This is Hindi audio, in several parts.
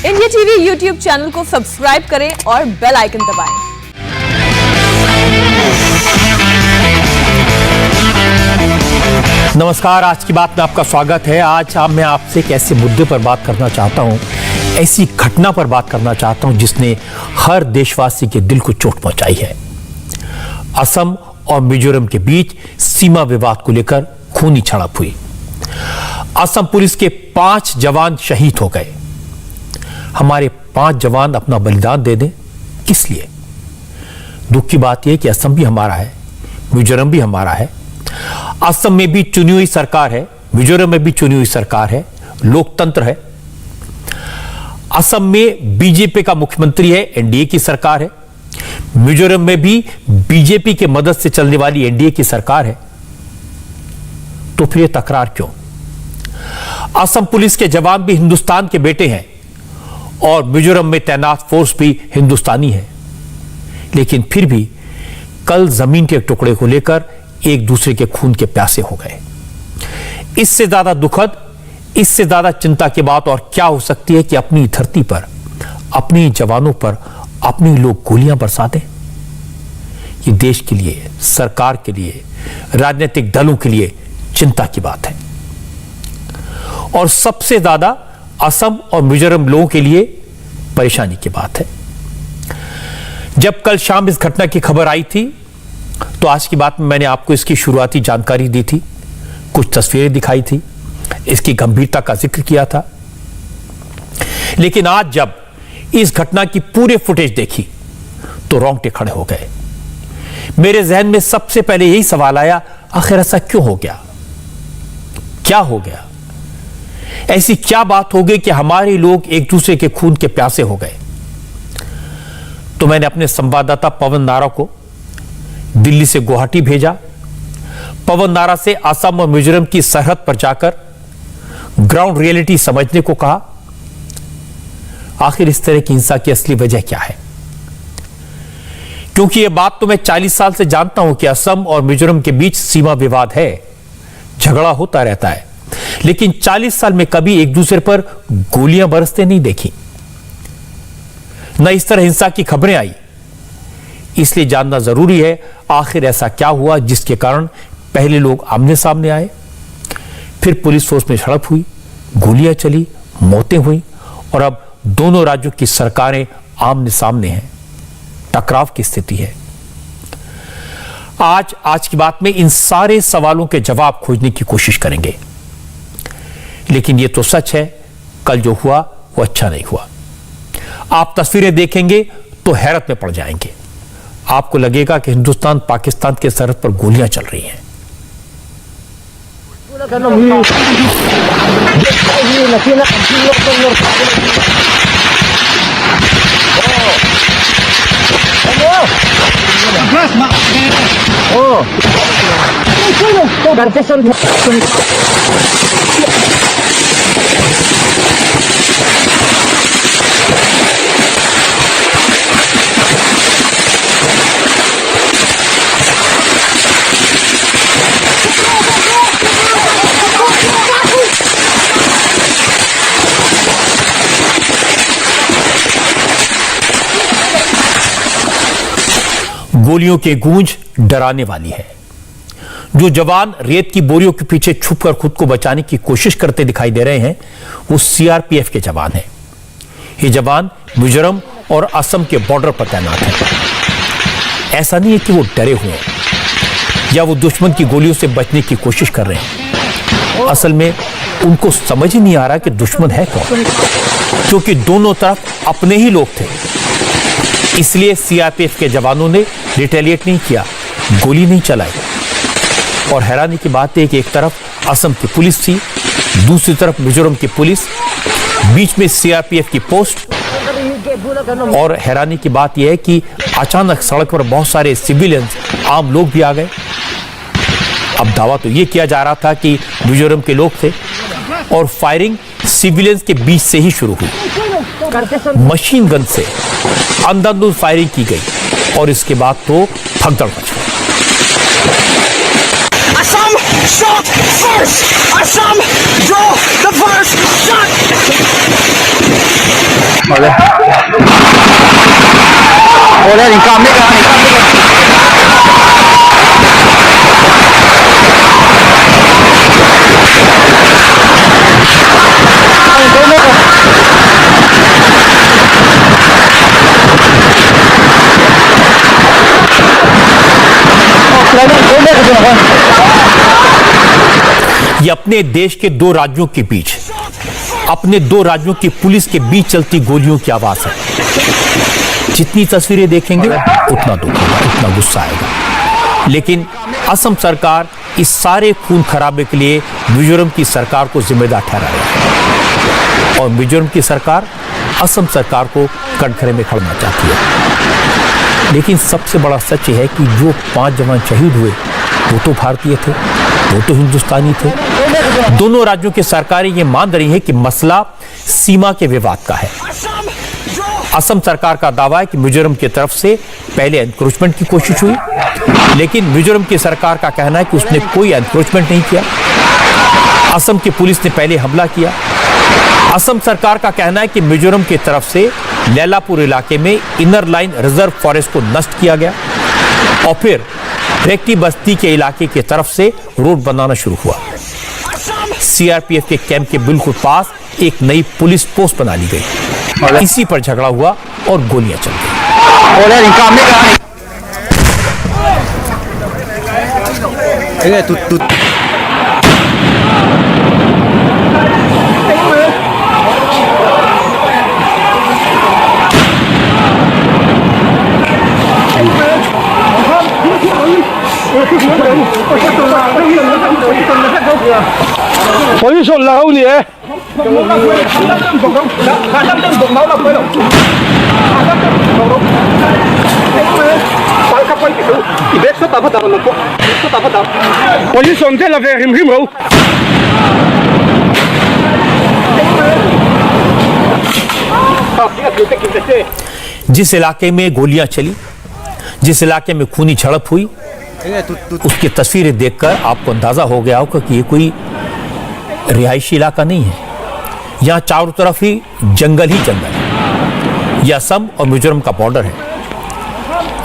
इंडिया टीवी यूट्यूब चैनल को सब्सक्राइब करें और बेल आइकन दबाएं। नमस्कार, आज की बात में आपका स्वागत है। आज मैं आपसे एक ऐसे मुद्दे पर बात करना चाहता हूं, ऐसी घटना पर बात करना चाहता हूं जिसने हर देशवासी के दिल को चोट पहुंचाई है। असम और मिजोरम के बीच सीमा विवाद को लेकर खूनी झड़प हुई। असम पुलिस के 5 जवान शहीद हो गए। हमारे 5 जवान अपना बलिदान दे दें, किस लिए? दुख की बात यह कि असम भी हमारा है, मिजोरम भी हमारा है। असम में भी चुनी हुई सरकार है, मिजोरम में भी चुनी हुई सरकार है, लोकतंत्र है। असम में बीजेपी का मुख्यमंत्री है, एनडीए की सरकार है। मिजोरम में भी बीजेपी की मदद से चलने वाली एनडीए की सरकार है। तो फिर यह तकरार क्यों? असम पुलिस के जवान भी हिंदुस्तान के बेटे हैं और मिजोरम में तैनात फोर्स भी हिंदुस्तानी है, लेकिन फिर भी कल जमीन के टुकड़े को लेकर एक दूसरे के खून के प्यासे हो गए। इससे ज्यादा दुखद, इससे ज्यादा चिंता की बात और क्या हो सकती है कि अपनी धरती पर, अपनी जवानों पर अपनी लोग गोलियां बरसा दें। ये देश के लिए, सरकार के लिए, राजनीतिक दलों के लिए चिंता की बात है और सबसे ज्यादा असम और मिजोरम लोगों के लिए परेशानी की बात है। जब कल शाम इस घटना की खबर आई थी तो आज की बात में मैंने आपको इसकी शुरुआती जानकारी दी थी, कुछ तस्वीरें दिखाई थी, इसकी गंभीरता का जिक्र किया था। लेकिन आज जब इस घटना की पूरे फुटेज देखी तो रोंगटे खड़े हो गए। मेरे जहन में सबसे पहले यही सवाल आया, आखिर ऐसा क्यों हो गया? क्या हो गया? ऐसी क्या बात हो गई कि हमारे लोग एक दूसरे के खून के प्यासे हो गए? तो मैंने अपने संवाददाता पवन नारा को दिल्ली से गुवाहाटी भेजा। पवन नारा से असम और मिजोरम की सरहद पर जाकर ग्राउंड रियलिटी समझने को कहा। आखिर इस तरह की हिंसा की असली वजह क्या है? क्योंकि यह बात तो मैं 40 साल से जानता हूं कि असम और मिजोरम के बीच सीमा विवाद है, झगड़ा होता रहता है, लेकिन 40 साल में कभी एक दूसरे पर गोलियां बरसते नहीं देखी, न इस तरह हिंसा की खबरें आई। इसलिए जानना जरूरी है आखिर ऐसा क्या हुआ जिसके कारण पहले लोग आमने सामने आए, फिर पुलिस फोर्स में झड़प हुई, गोलियां चली, मौतें हुई और अब दोनों राज्यों की सरकारें आमने सामने हैं, टकराव की स्थिति है। आज की बात में इन सारे सवालों के जवाब खोजने की कोशिश करेंगे। लेकिन यह तो सच है, कल जो हुआ वो अच्छा नहीं हुआ। आप तस्वीरें देखेंगे तो हैरत में पड़ जाएंगे। आपको लगेगा कि हिंदुस्तान पाकिस्तान के सरहद पर गोलियां चल रही हैं। गोलियों की गूंज डराने वाली है। जो जवान रेत की बोरियों के पीछे छुपकर खुद को बचाने की कोशिश करते दिखाई दे रहे हैं वो सीआरपीएफ के जवान हैं। ये जवान मिजोरम और असम के बॉर्डर पर तैनात हैं। ऐसा नहीं है कि वो डरे हुए हैं या वो दुश्मन की गोलियों से बचने की कोशिश कर रहे हैं। असल में उनको समझ ही नहीं आ रहा कि दुश्मन है कौन, क्योंकि दोनों तरफ अपने ही लोग थे। इसलिए सीआरपीएफ के जवानों ने रिटेलिएट नहीं किया, गोली नहीं चलाई। और हैरानी की बात है कि एक तरफ असम की पुलिस थी, दूसरी तरफ मिजोरम की पुलिस, बीच में सीआरपीएफ की पोस्ट। और हैरानी की बात यह है कि अचानक सड़क पर बहुत सारे सिविलियंस, आम लोग भी आ गए। अब दावा तो यह किया जा रहा था कि मिजोरम के लोग थे और फायरिंग सिविलियंस के बीच से ही शुरू हुई। मशीन गन से अंधाधुंध फायरिंग की गई और इसके बाद तो भगदड़ मच गई। Assam shot first! Assam draw the first shot! 我咧連夾咩㗎？連夾咩㗎？ ये अपने देश के दो राज्यों के बीच, अपने दो राज्यों की पुलिस के बीच चलती गोलियों की आवाज है। जितनी तस्वीरें देखेंगे उतना दुख होगा, उतना गुस्सा आएगा। लेकिन असम सरकार इस सारे खून खराबे के लिए मिजोरम की सरकार को जिम्मेदार ठहरा रही है और मिजोरम की सरकार असम सरकार को कटघरे में खड़ना चाहती है। लेकिन सबसे बड़ा सच है कि जो 5 जवान शहीद हुए वो तो भारतीय थे, वो तो हिंदुस्तानी थे। दोनों राज्यों की सरकारें ये मान रही है कि मसला सीमा के विवाद का है। असम सरकार का दावा है कि मिजोरम की तरफ से पहले एनक्रोचमेंट की कोशिश हुई, लेकिन मिजोरम की सरकार का कहना है कि उसने कोई एनक्रोचमेंट नहीं किया। असम की पुलिस ने पहले हमला किया। असम सरकार का कहना है कि मिजोरम की तरफ से लैलापुर इलाके में इनर लाइन रिजर्व फॉरेस्ट को नष्ट किया गया और फिर रेक्टी बस्ती के इलाके की तरफ से रोड बनाना शुरू हुआ। सीआरपीएफ के कैंप के बिल्कुल पास एक नई पुलिस पोस्ट बना ली गई। इसी पर झगड़ा हुआ और गोलियां चल गई। जिस इलाके में गोलियां चली, जिस इलाके में खूनी झड़प हुई, उसकी तस्वीरें देखकर आपको अंदाजा हो गया होगा कि ये कोई रिहायशी इलाका नहीं है। यहां चारों तरफ ही जंगल है। यह असम और मिजोरम का बॉर्डर है।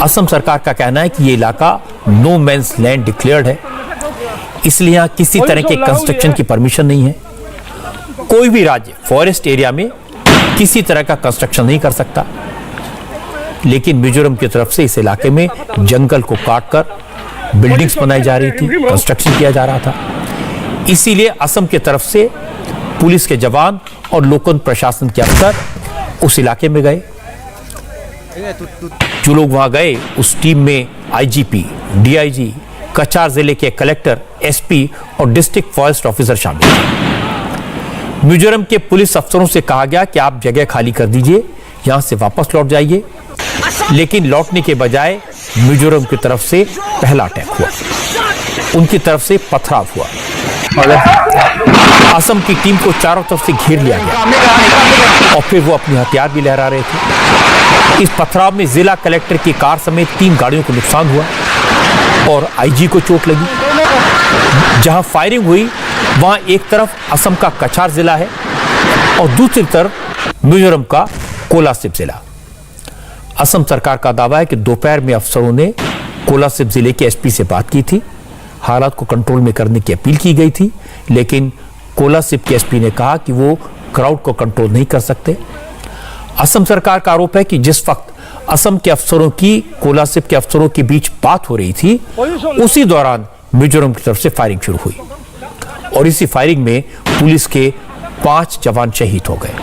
असम सरकार का कहना है कि यह इलाका नो मैंस लैंड डिक्लेयर्ड है, इसलिए यहां किसी तरह के कंस्ट्रक्शन की परमिशन नहीं है। कोई भी राज्य फॉरेस्ट एरिया में किसी तरह का कंस्ट्रक्शन नहीं कर सकता। लेकिन मिजोरम की तरफ से इस इलाके में जंगल को काटकर बिल्डिंग्स बनाई जा रही थी, कंस्ट्रक्शन किया जा रहा था। इसीलिए असम की तरफ से पुलिस के जवान और लोकल प्रशासन के अफसर उस इलाके में गए। जो लोग वहां गए उस टीम में आईजीपी, डीआईजी, कछार जिले के कलेक्टर, एसपी और डिस्ट्रिक्ट फॉरेस्ट ऑफिसर शामिल थे। मिजोरम के पुलिस अफसरों से कहा गया कि आप जगह खाली कर दीजिए, यहां से वापस लौट जाइए। लेकिन लौटने के बजाय मिजोरम की तरफ से पहला अटैक हुआ, उनकी तरफ से पथराव हुआ। असम की टीम को चारों तरफ से घेर लिया गया और फिर वो अपने हथियार भी लहरा रहे थे। इस पथराव में जिला कलेक्टर की कार समेत 3 गाड़ियों को नुकसान हुआ और आईजी को चोट लगी। जहां फायरिंग हुई वहां एक तरफ असम का कछार जिला है और दूसरी तरफ मिजोरम का कोलासिब जिला। असम सरकार का दावा है कि दोपहर में अफसरों ने कोलासिब जिले के एसपी से बात की थी, हालात को कंट्रोल में करने की अपील की गई थी, लेकिन कोलासिब के एसपी ने कहा कि वो क्राउड को कंट्रोल नहीं कर सकते। असम सरकार का आरोप है कि जिस वक्त असम के अफसरों की कोलासिब के अफसरों के बीच बात हो रही थी, उसी दौरान मिजोरम की तरफ से फायरिंग शुरू हुई और इसी फायरिंग में पुलिस के 5 जवान शहीद हो गए।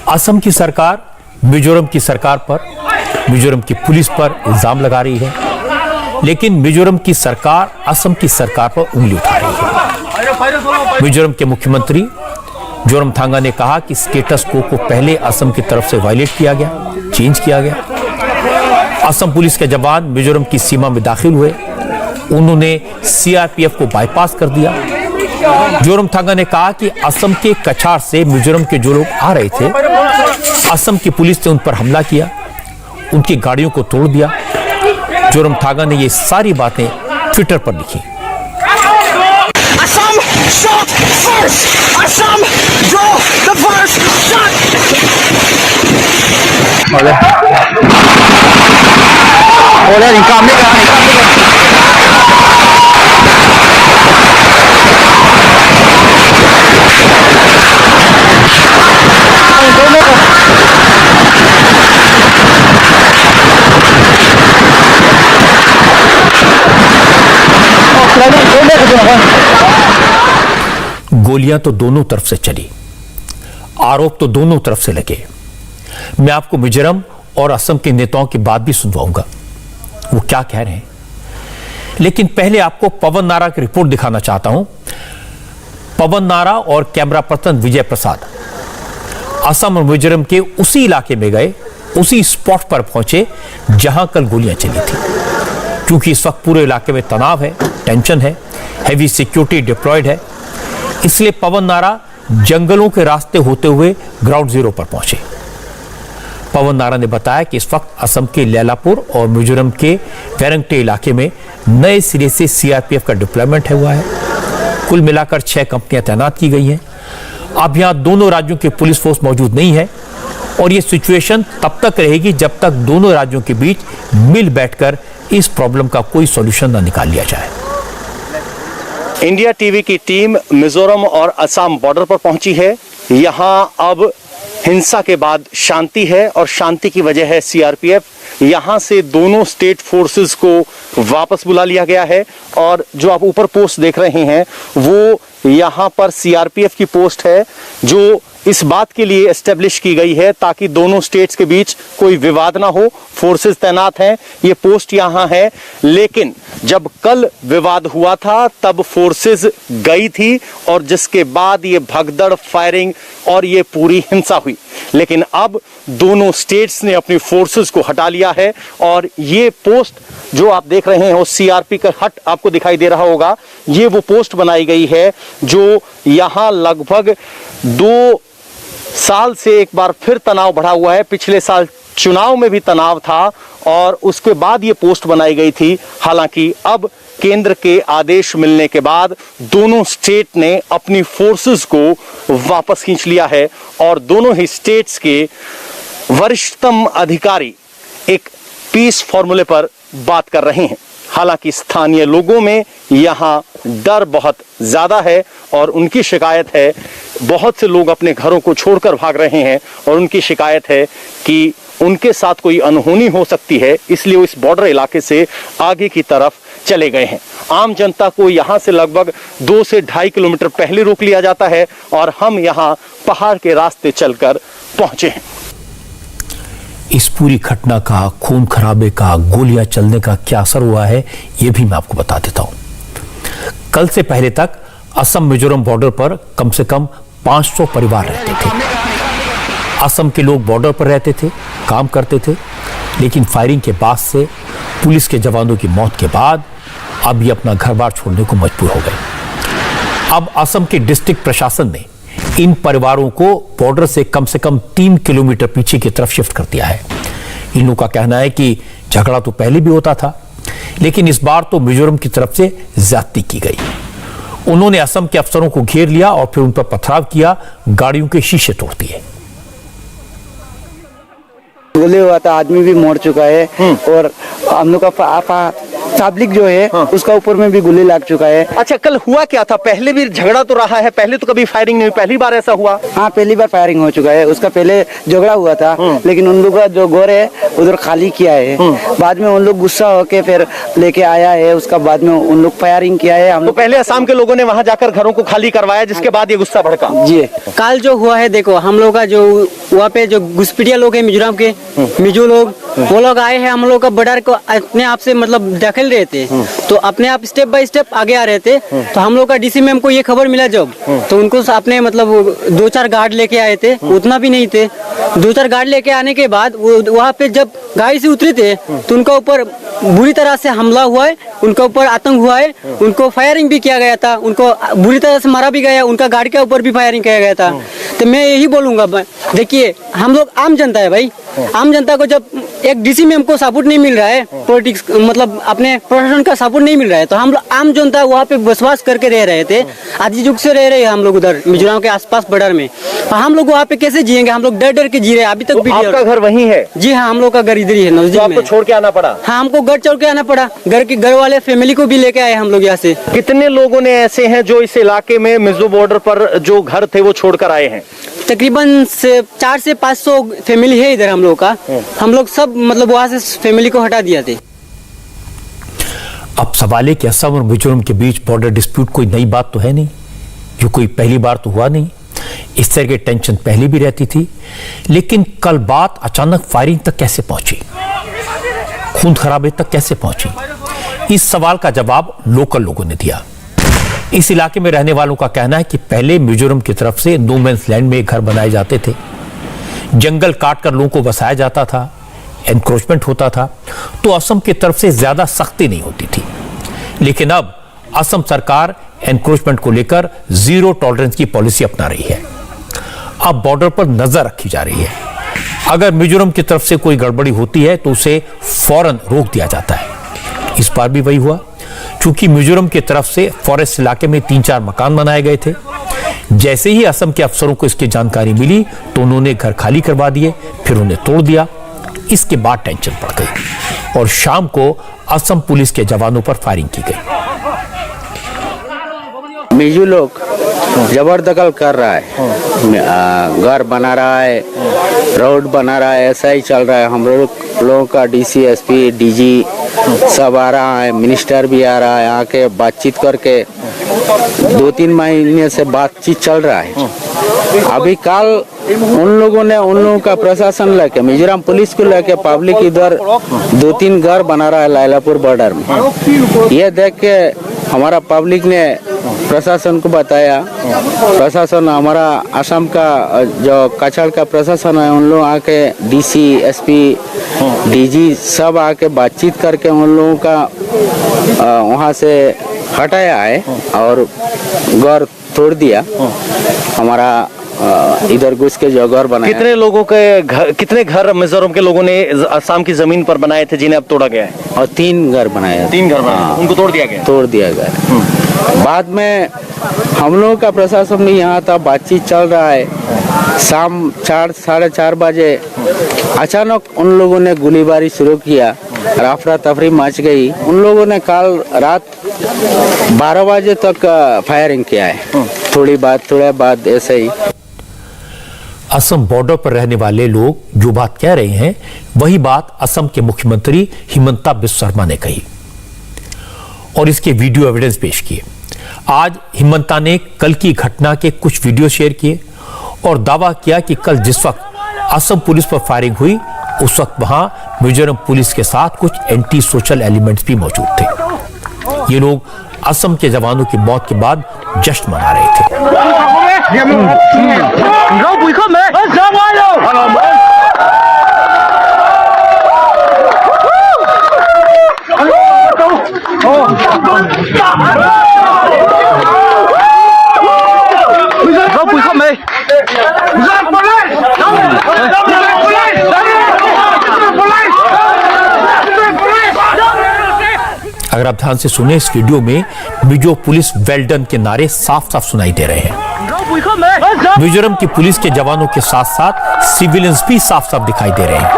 असम की सरकार मिजोरम की सरकार पर, मिजोरम की पुलिस पर इल्जाम लगा रही है लेकिन मिजोरम की सरकार असम की सरकार पर उंगली उठा रही है। मिजोरम के मुख्यमंत्री जोरमथांगा ने कहा कि स्टेटस को पहले असम की तरफ से वायलेट किया गया, चेंज किया गया। असम पुलिस के जवान मिजोरम की सीमा में दाखिल हुए, उन्होंने सीआरपीएफ को बाईपास कर दिया। जोरमथांगा ने कहा कि असम के कछार से मिजोरम के जो लोग आ रहे थे, असम की पुलिस ने उन पर हमला किया, उनकी गाड़ियों को तोड़ दिया। जोरमथांगा ने ये सारी बातें ट्विटर पर लिखी। Assam shot first. Assam draw the first shot. बोले निकाम नहीं करा। गोलियां तो दोनों तरफ से चली, आरोप तो दोनों तरफ से लगे। मैं आपको मिजोरम और असम के नेताओं की बात भी सुनवाऊंगा, वो क्या कह रहे हैं। लेकिन पहले आपको पवन नारा की रिपोर्ट दिखाना चाहता हूं। पवन नारा और कैमरा पर्सन विजय प्रसाद असम और मिजोरम के उसी इलाके में गए, उसी स्पॉट पर पहुंचे जहां कल गोलियां चली थी। क्योंकि इस वक्त पूरे इलाके में तनाव है, टेंशन है, हैवी सिक्योरिटी डिप्लॉयड है, इसलिए पवन नारा जंगलों के रास्ते होते हुए ग्राउंड जीरो पर पहुंचे। पवन नारा ने बताया कि इस वक्त असम के लैलापुर और मिजोरम के वेरंगटे इलाके में नए सिरे से सीआरपीएफ का डिप्लॉयमेंट हुआ है। कुल मिलाकर 6 कंपनियां तैनात की गई हैं। अब यहां दोनों राज्यों की पुलिस फोर्स मौजूद नहीं है और यह सिचुएशन तब तक रहेगी जब तक दोनों राज्यों के बीच मिल बैठकर इस प्रॉब्लम का कोई सॉल्यूशन ना निकाल लिया जाए। इंडिया टीवी की टीम मिजोरम और असम बॉर्डर पर पहुंची है। यहां अब हिंसा के बाद शांति है और शांति की वजह है सीआरपीएफ। यहां से दोनों स्टेट फोर्सेस को वापस बुला लिया गया है और जो आप ऊपर पोस्ट देख रहे हैं वो यहां पर सीआरपीएफ की पोस्ट है, जो इस बात के लिए एस्टेब्लिश की गई है ताकि दोनों स्टेट्स के बीच कोई विवाद ना हो। फोर्सेस तैनात हैं, ये पोस्ट यहां है। लेकिन जब कल विवाद हुआ था तब फोर्सेस गई थी और जिसके बाद ये भगदड़, फायरिंग और ये पूरी हिंसा हुई। लेकिन अब दोनों स्टेट्स ने अपनी फोर्सेस को हटा लिया है और ये पोस्ट जो आप देख रहे हैं वो सीआरपी का हट आपको दिखाई दे रहा होगा। ये वो पोस्ट बनाई गई है जो यहां लगभग 2 साल से एक बार फिर तनाव बढ़ा हुआ है। पिछले साल चुनाव में भी तनाव था और उसके बाद ये पोस्ट बनाई गई थी। हालांकि अब केंद्र के आदेश मिलने के बाद दोनों स्टेट ने अपनी फोर्सेस को वापस खींच लिया है और दोनों ही स्टेट्स के वरिष्ठतम अधिकारी एक पीस फॉर्मूले पर बात कर रहे हैं। हालांकि स्थानीय लोगों में यहाँ डर बहुत ज्यादा है और उनकी शिकायत है, बहुत से लोग अपने घरों को छोड़कर भाग रहे हैं और उनकी शिकायत है कि उनके साथ कोई अनहोनी हो सकती है, इसलिए वो इस बॉर्डर इलाके से आगे की तरफ चले गए हैं। आम जनता को यहाँ से लगभग 2 से 2.5 किलोमीटर पहले रोक लिया जाता है और हम यहाँ पहाड़ के रास्ते चलकर पहुंचे हैं। इस पूरी घटना का, खून खराबे का, गोलियां चलने का क्या असर हुआ है यह भी मैं आपको बता देता हूं। कल से पहले तक असम मिजोरम बॉर्डर पर कम से कम 500 परिवार रहते थे। असम के लोग बॉर्डर पर रहते थे, काम करते थे, लेकिन फायरिंग के बाद से पुलिस के जवानों की मौत के बाद अब ये अपना घर बार छोड़ने को मजबूर हो गए। अब असम के डिस्ट्रिक्ट प्रशासन ने इन परिवारों को बॉर्डर से कम 3 किलोमीटर पीछे की तरफ शिफ्ट कर दिया है। इन लोगों का कहना है कि झगड़ा तो पहले भी होता था, लेकिन इस बार तो मिजोरम की तरफ से ज्यादती की गई। उन्होंने असम के अफसरों को घेर लिया और फिर उन पर पथराव किया, गाड़ियों के शीशे तोड़ दिए। गोली हुआ था, आदमी भी मर चुका है और हम लोग का पब्लिक जो है उसका ऊपर में भी गोली लग चुका है। अच्छा, कल हुआ क्या था? पहले भी झगड़ा तो रहा है, पहले तो कभी फायरिंग नहीं हुई, पहली बार ऐसा हुआ? हाँ, पहली बार फायरिंग हो चुका है। उसका पहले झगड़ा हुआ था, लेकिन उन लोग का जो घर है उधर खाली किया है। बाद में उन लोग गुस्सा होके फिर लेके आया है, उसका बाद में उन लोग फायरिंग किया है। हम तो पहले असम के लोगों ने वहां जाकर घरों को खाली करवाया, जिसके बाद ये गुस्सा भड़का। जी, काल जो हुआ है, देखो हम लोग का जो वहाँ पे जो घुसपैठिया लोग है मिजोरम के, मिजो लोग, वो लोग आए हैं हम लोग का बॉर्डर को अपने आप से मतलब देखे खेल रहे थे तो अपने आप स्टेप बाय स्टेप आगे आ रहे थे। तो हम लोग का डीसी मैम को ये खबर मिला जब, तो उनको अपने मतलब 2-4 गार्ड लेके आए थे, उतना भी नहीं थे। 2-4 गार्ड लेके आने के बाद वो वहाँ पे जब गाड़ी से उतरे थे तो उनका ऊपर बुरी तरह से हमला हुआ है, उनका ऊपर आतंक हुआ है, उनको फायरिंग भी किया गया था, उनको बुरी तरह से मारा भी गया, उनका गाड़ी के ऊपर भी फायरिंग किया गया था। तो मैं यही बोलूंगा, देखिए हम लोग आम जनता है भाई, आम जनता को जब एक डीसी मैम को सपोर्ट नहीं मिल रहा है, पॉलिटिक्स मतलब अपने प्रशासन का सपोर्ट नहीं मिल रहा है, तो हम लोग आम जनता वहाँ पे बसवास करके रह रहे थे, आदि युग से रह रहे हैं हम लोग उधर मिजोरम के आसपास बॉर्डर में। हम लोग वहाँ पे कैसे जिएंगे, हम लोग डर डर के जी रहे हैं अभी तक। तो आपका घर वहीं है? जी हाँ, हम लोग का घर इधर ही है, नजदीक में। आपको छोड़ के आना पड़ा? हाँ, हमको घर छोड़ के आना पड़ा, घर वाले फैमिली को भी लेके आए हम लोग यहाँ से। कितने लोगों ने ऐसे हैं जो इस इलाके में मिजो बॉर्डर पर जो घर थे वो छोड़कर आए हैं? तकरीबन 400 से 500 फैमिली है इधर हम लोग का। हम लोग सब मतलब वहाँ से फैमिली को हटा दिया थे। अब सवाल है कि असम और मिजोरम के बीच बॉर्डर डिस्प्यूट कोई नई बात तो है नहीं, ये कोई पहली बार तो हुआ नहीं, इस तरह की टेंशन पहले भी रहती थी। लेकिन कल बात अचानक फायरिंग तक कैसे पहुंची, खून खराबे तक कैसे पहुंची, इस सवाल का जवाब लोकल लोगों ने दिया। इस इलाके में रहने वालों का कहना है कि पहले मिजोरम की तरफ से नो मैंस लैंड में घर बनाए जाते थे, जंगल काटकर लोगों को बसाया जाता था, एनक्रोचमेंट होता था, तो असम की तरफ से ज्यादा सख्ती नहीं होती थी। लेकिन अब असम सरकार एनक्रोचमेंट को लेकर जीरो टॉलरेंस की पॉलिसी अपना रही है। अब बॉर्डर पर नजर रखी जा रही है, अगर मिजोरम की तरफ से कोई गड़बड़ी होती है तो उसे फौरन रोक दिया जाता है। इस बार भी वही हुआ, क्योंकि मिजोरम की तरफ से फॉरेस्ट इलाके में 3-4 मकान बनाए गए थे। जैसे ही असम के अफसरों को इसकी जानकारी मिली तो उन्होंने घर खाली करवा दिए, फिर उन्हें तोड़ दिया। इसके बाद टेंशन बढ़ गई और शाम को असम पुलिस के जवानों पर फायरिंग की गई। मिजो लोग जबरदखल कर रहा है, घर बना रहा है, रोड बना रहा है, ऐसा ही चल रहा है। हम लोगों का डीसी, एसपी, डीजी सब आ रहा है, मिनिस्टर भी आ रहा है, आके बातचीत करके 2-3 महीने से बातचीत चल रहा है। अभी कल उन लोगों का प्रशासन लेके, मिजोरम पुलिस को लेके पब्लिक इधर 2-3 घर बना रहा है लायलापुर बॉर्डर में। ये देख के हमारा पब्लिक ने प्रशासन को बताया, प्रशासन हमारा असम का जो कचड़ का प्रशासन है उन लोग आके डीसी, एसपी, डीजी सब आके बातचीत करके उन लोगों का वहाँ से हटाया है और घर तोड़ दिया। हमारा इधर घुस के जो घर बनाया। कितने लोगों के घर, कितने घर मिजोरम के लोगों ने असम की जमीन पर बनाए थे जिन्हें अब तोड़ा गया है? और 3 घर बनाए। 3 घर बनाए, उनको तोड़ दिया गया? तोड़ दिया गया। बाद में हम लोगों का प्रशासन भी यहाँ था, बातचीत चल रहा है। शाम 4-4:30 बजे अचानक उन लोगों ने गोलीबारी शुरू किया, अफरा तफरी मच गई। उन लोगों ने कल रात 12 बजे तक फायरिंग किया है, थोड़ी बाद ऐसे ही। असम बॉर्डर पर रहने वाले लोग जो बात कह रहे हैं वही बात असम के मुख्यमंत्री हिमंता बिस्वा शर्मा ने कही और इसके वीडियो एविडेंस पेश किए। आज हिमंता ने कल की घटना के कुछ वीडियो शेयर किए और दावा किया कि कल जिस वक्त असम पुलिस पर फायरिंग हुई उस वक्त वहां मिजोरम पुलिस के साथ कुछ एंटी सोशल एलिमेंट्स भी मौजूद थे। ये लोग असम के जवानों की मौत के बाद जश्न मना रहे थे। अगर आप ध्यान से सुने, इस वीडियो में मिजो पुलिस वेल डन के नारे साफ साफ सुनाई दे रहे हैं। मिजोरम की पुलिस के जवानों के साथ साथ सिविलियंस भी साफ साफ दिखाई दे रहे हैं,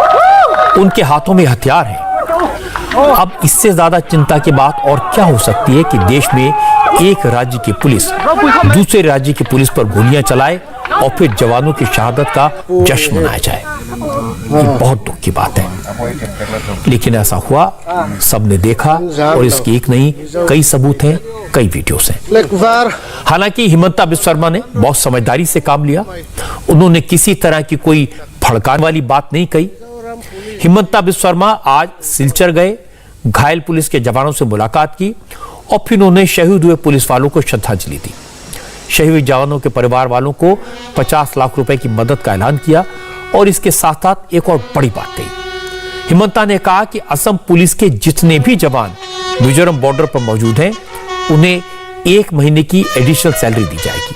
उनके हाथों में हथियार है। अब इससे ज्यादा चिंता की बात और क्या हो सकती है कि देश में एक राज्य की पुलिस दूसरे राज्य की पुलिस पर गोलियां चलाए और फिर जवानों की शहादत का जश्न मनाया जाए। ये बहुत दुख की बात है, लेकिन ऐसा हुआ, सबने देखा और इसकी एक नहीं कई सबूत हैं, कई वीडियोस हैं। हालांकि हिमंता बिस्वा शर्मा ने बहुत समझदारी से काम लिया, उन्होंने किसी तरह की कोई भड़काने वाली बात नहीं कही। हिमंता बिस्वा शर्मा आज सिलचर गए, घायल पुलिस के जवानों से मुलाकात की और फिर उन्होंने शहीद हुए पुलिस वालों को श्रद्धांजलि दी। शहीद जवानों के परिवार वालों को 50 लाख रुपए की मदद का ऐलान किया और इसके साथ साथ एक और बड़ी बात कही। हिमंता ने कहा कि असम पुलिस के जितने भी जवान मिजोरम बॉर्डर पर मौजूद हैं, उन्हें 1 महीने की एडिशनल सैलरी दी जाएगी।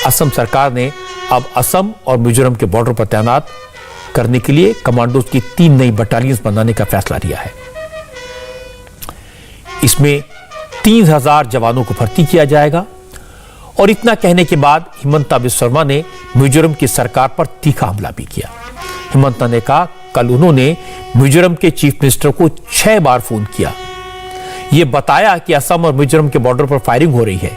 असम सरकार ने अब असम और मिजोरम के बॉर्डर पर तैनात करने के लिए कमांडोज की 3 नई बटालियंस बनाने का फैसला लिया है। इसमें 3000 जवानों को भर्ती किया जाएगा। और इतना कहने के बाद हिमंता बिस्वा शर्मा ने मिजोरम की सरकार पर तीखा हमला भी किया। हिमंता ने कहा, कल उन्होंने मिजोरम के चीफ मिनिस्टर को 6 बार फोन किया। यह बताया कि असम और मिजोरम के बॉर्डर पर फायरिंग हो रही है,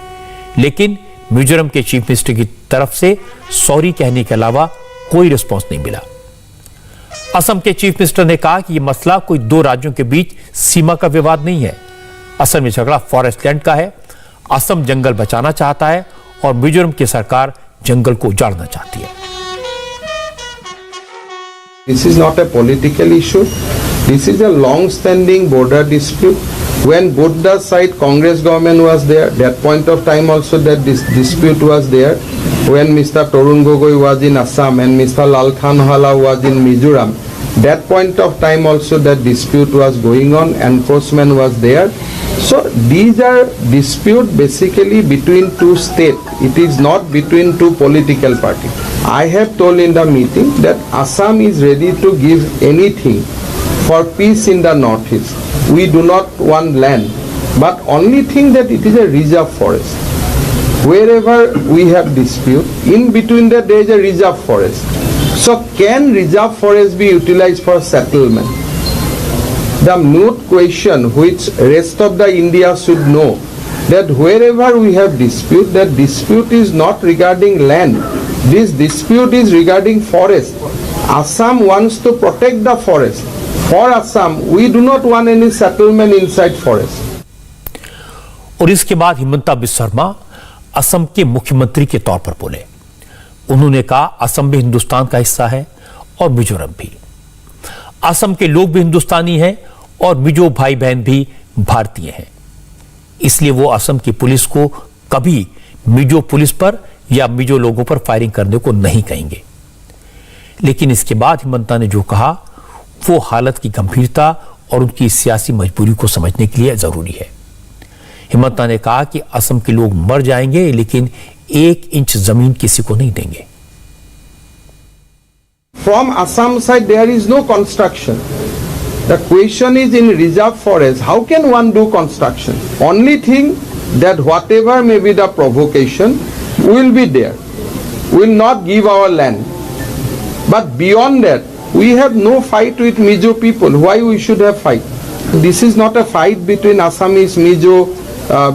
लेकिन मिजोरम के चीफ मिनिस्टर की तरफ से सॉरी कहने के अलावा कोई रिस्पॉन्स नहीं मिला। असम के चीफ मिनिस्टर ने कहा कि यह मसला कोई 2 राज्यों के बीच सीमा का विवाद नहीं है। असल में झगड़ा फॉरेस्ट लैंड का है। असम जंगल बचाना चाहता है और मिजोरम की सरकार जंगल को उजाड़ना चाहती है। This is not a political issue. This is a long-standing border dispute. When Buddha side Congress government was there, that point of time also that this dispute was there. When Mr. Torun Gogoi was in Assam and Mr. Lal Khanwala was in Mizoram, that point of time also that dispute was going on. Enforcement was there. So these are dispute basically between 2 states. It is not between 2 political parties. I have told in the meeting that Assam is ready to give anything for peace in the northeast. We do not want land, but only thing that it is a reserve forest. Wherever we have dispute, in between that there is a reserve forest. So can reserve forest be utilized for settlement? The moot question which rest of the India should know, that wherever we have dispute, that dispute is not regarding land. This dispute is regarding forest. Assam wants to protect the forest. For Assam, we do not want any settlement inside forest. और इसके बाद हिमंता बिस्वा शर्मा असम के मुख्यमंत्री के तौर पर बोले। उन्होंने कहा, असम भी हिंदुस्तान का हिस्सा है और मिजोरम भी। असम के लोग भी हिंदुस्तानी हैं और मिजो भाई बहन भी भारतीय हैं। इसलिए वो असम की पुलिस को कभी मिजो पुलिस पर या मिजो लोगों पर फायरिंग करने को नहीं कहेंगे। लेकिन इसके बाद हिमंता ने जो कहा, वो हालत की गंभीरता और उनकी सियासी मजबूरी को समझने के लिए जरूरी है। हिमंता ने कहा कि असम के लोग मर जाएंगे, लेकिन 1 इंच जमीन किसी को नहीं देंगे। From Assam side there is no construction. The question is in reserve forest, how can one do construction? Only thing that whatever may be the provocation will be there. We will not give our land. But beyond that, we have no fight with Mizo people. Why we should have fight? This is not a fight between Assamese Mizo,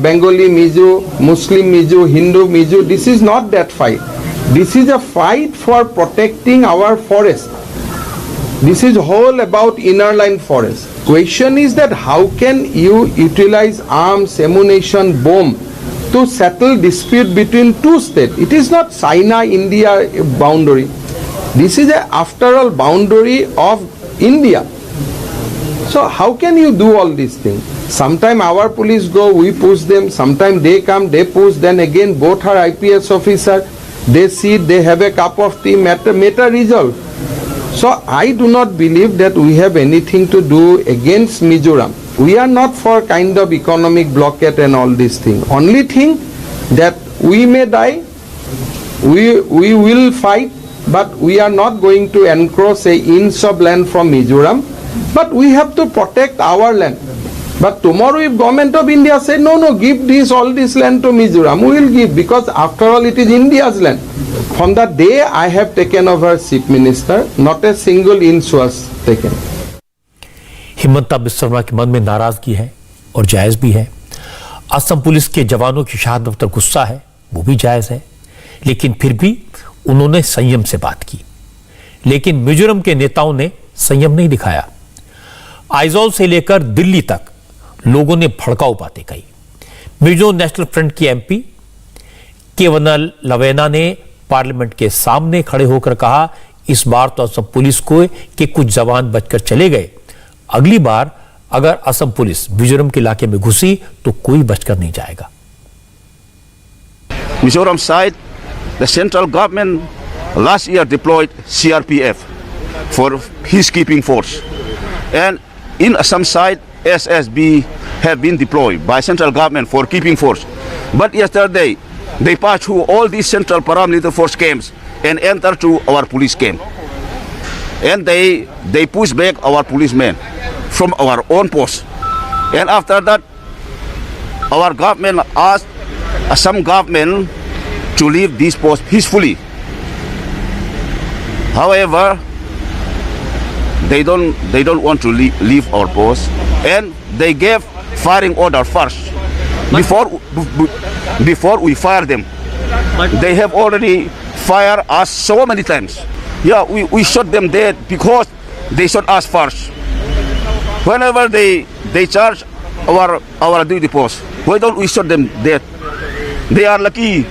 Bengali Mizo, Muslim Mizo, Hindu Mizo. This is not that fight. This is a fight for protecting our forest. This is whole about inner line forest. Question is that how can you utilize arms, ammunition, bomb to settle dispute between 2 states? It is not China-India boundary. This is after all boundary of India. So how can you do all these things? Sometime our police go, we push them. Sometime they come, they push. Then again both are IPS officer. They sit, they have a cup of tea, matter resolve. So I do not believe that we have anything to do against Mizoram. We are not for kind of economic blockade and all these things. Only thing that we may die, we will fight, but we are not going to encroach an inch of land from Mizoram. But we have to protect our land. But tomorrow if government of India say, no, give all this land to Mizoram, we will give, because after all it is India's land. From the day I have taken over chief minister, not a single inch was taken. Himanta Biswa Sharma के मन में नाराजगी है और जायज भी है। असम पुलिस के जवानों की शहादत पर गुस्सा है, वो भी जायज है, लेकिन फिर भी उन्होंने संयम से बात की। लेकिन मिजोरम के नेताओं ने संयम नहीं दिखाया। आइजोल से लेकर दिल्ली तक लोगों ने भड़काऊ बातें कही। मिजो नेशनल फ्रंट की एमपी केवनल लवेना ने पार्लियामेंट के सामने खड़े होकर कहा, इस बार तो असम पुलिस को के कुछ जवान बचकर चले गए, अगली बार अगर असम पुलिस मिजोरम के इलाके में घुसी तो कोई बचकर नहीं जाएगा। Mizoram side, the central government last year deployed CRPF for peacekeeping force, and in Assam side, SSB have been deployed by central government for keeping force. But yesterday, they passed through all these central paramilitary force camps and entered to our police camp, and they pushed back our policemen from our own post. And after that, our government asked Assam government to leave this post peacefully. However, they don't want to leave our post, and they gave firing order first before we fire them. They have already fired us so many times. Yeah, we shot them dead because they shot us first. Whenever they charge our duty post, why don't we shot them dead? They are lucky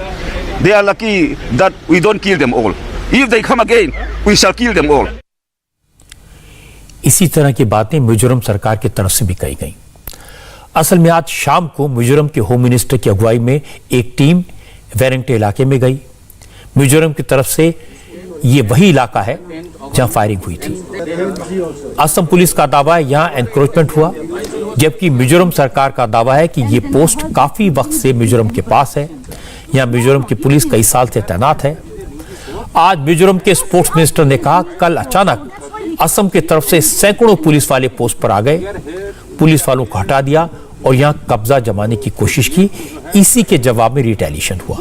that we don't kill them all. If they come again, we shall kill them all. इसी तरह की बातें मिजोरम सरकार की तरफ से भी कही गई। असल में आज शाम को मिजोरम के होम मिनिस्टर की अगुवाई में एक टीम वेरेंटे इलाके में गई। मिजोरम की तरफ से ये वही इलाका है जहां फायरिंग हुई थी। असम पुलिस का दावा है यहां एनक्रोचमेंट हुआ, जबकि मिजोरम सरकार का दावा है कि ये पोस्ट काफी वक्त से मिजोरम के पास है। यहां मिजोरम की पुलिस कई साल से तैनात है। आज मिजोरम के स्पोर्ट्स मिनिस्टर ने कहा कल अचानक असम की तरफ से सैकड़ों पुलिस वाले पोस्ट पर आ गए, पुलिस वालों को हटा दिया और यहां कब्जा जमाने की कोशिश की। इसी के जवाब में रिटेलिएशन हुआ।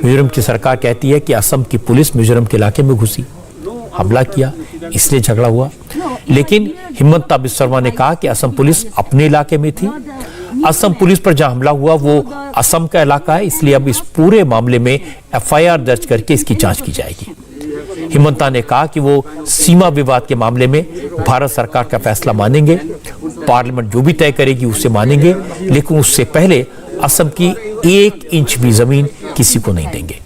मिजोरम की सरकार कहती है कि असम की पुलिस मिजोरम के इलाके में घुसी, हमला किया, इसलिए झगड़ा हुआ। लेकिन हिमंता बिस्वा शर्मा ने कहा कि असम पुलिस अपने इलाके में थी। असम पुलिस पर जहां हमला हुआ वो असम का इलाका है, इसलिए अब इस पूरे मामले में एफआईआर दर्ज करके इसकी जांच की जाएगी। हिमंता ने कहा कि वो सीमा विवाद के मामले में भारत सरकार का फैसला मानेंगे, पार्लियामेंट जो भी तय करेगी उसे मानेंगे, लेकिन उससे पहले असम की 1 इंच भी जमीन किसी को नहीं देंगे।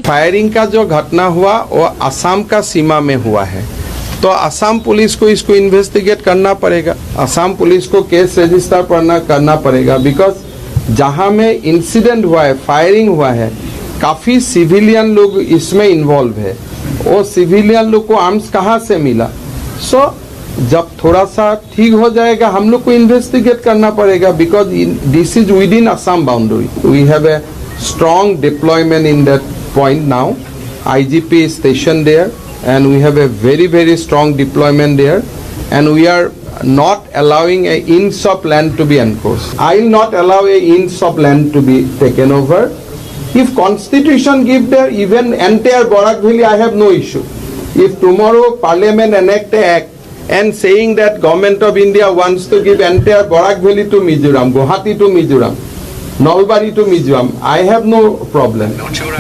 फायरिंग का जो घटना हुआ वो असम का सीमा में हुआ है, तो असम पुलिस को इसको इन्वेस्टिगेट करना पड़ेगा। असम पुलिस को केस रजिस्टर करना पड़ेगा, बिकॉज जहां में इंसिडेंट हुआ है, फायरिंग हुआ है, काफी सिविलियन लोग इसमें इन्वॉल्व है। वो सिविलियन लोग को आर्म्स कहाँ से मिला? सो जब थोड़ा सा ठीक हो जाएगा हम लोग को इन्वेस्टिगेट करना पड़ेगा, because this is with in Assam boundary. We have a strong deployment in that point now. IGP is stationed there, and we have a very strong deployment there, and we are not allowing an inch of land to be encroached. I will not allow an inch of land to be taken over. If Constitution give there, even entire Barak Valley, I have no issue. If tomorrow Parliament enact an act and saying that Government of India wants to give entire Barak Valley to Mizoram, Guwahati to Mizoram, Nalbari to Mizoram, I have no problem.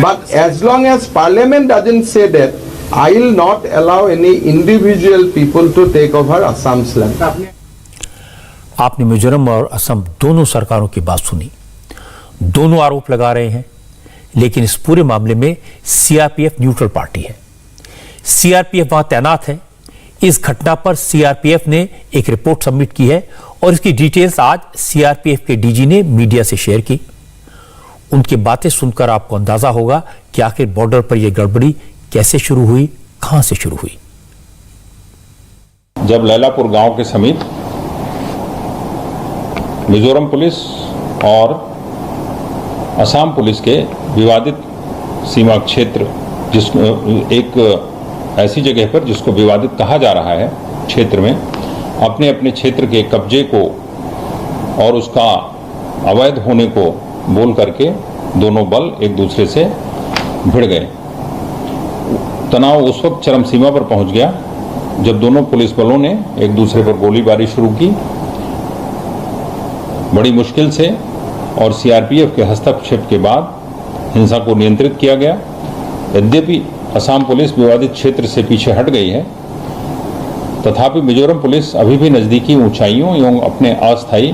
But as long as Parliament doesn't say that, I will not allow any individual people to take over Assam's land. आपने मिजोरम और असम दोनों सरकारों की बात सुनी, दोनों आरोप लगा रहे हैं, लेकिन इस पूरे मामले में सीआरपीएफ न्यूट्रल पार्टी है। सीआरपीएफ वहां तैनात है। इस घटना पर सीआरपीएफ ने एक रिपोर्ट सबमिट की है और इसकी डिटेल्स आज सीआरपीएफ के डीजी ने मीडिया से शेयर की। उनकी बातें सुनकर आपको अंदाजा होगा कि आखिर बॉर्डर पर यह गड़बड़ी कैसे शुरू हुई, कहां से शुरू हुई। जब लैलापुर गांव के समीप मिजोरम पुलिस और असम पुलिस के विवादित सीमा क्षेत्र, जिसमें एक ऐसी जगह पर जिसको विवादित कहा जा रहा है क्षेत्र में, अपने अपने क्षेत्र के कब्जे को और उसका अवैध होने को बोल करके दोनों बल एक दूसरे से भिड़ गए। तनाव उस वक्त चरम सीमा पर पहुंच गया जब दोनों पुलिस बलों ने एक दूसरे पर गोलीबारी शुरू की। बड़ी मुश्किल से और सीआरपीएफ के हस्तक्षेप के बाद हिंसा को नियंत्रित किया गया। यद्यपि असम पुलिस विवादित क्षेत्र से पीछे हट गई है, तथापि मिजोरम पुलिस अभी भी नजदीकी ऊंचाइयों एवं अपने अस्थायी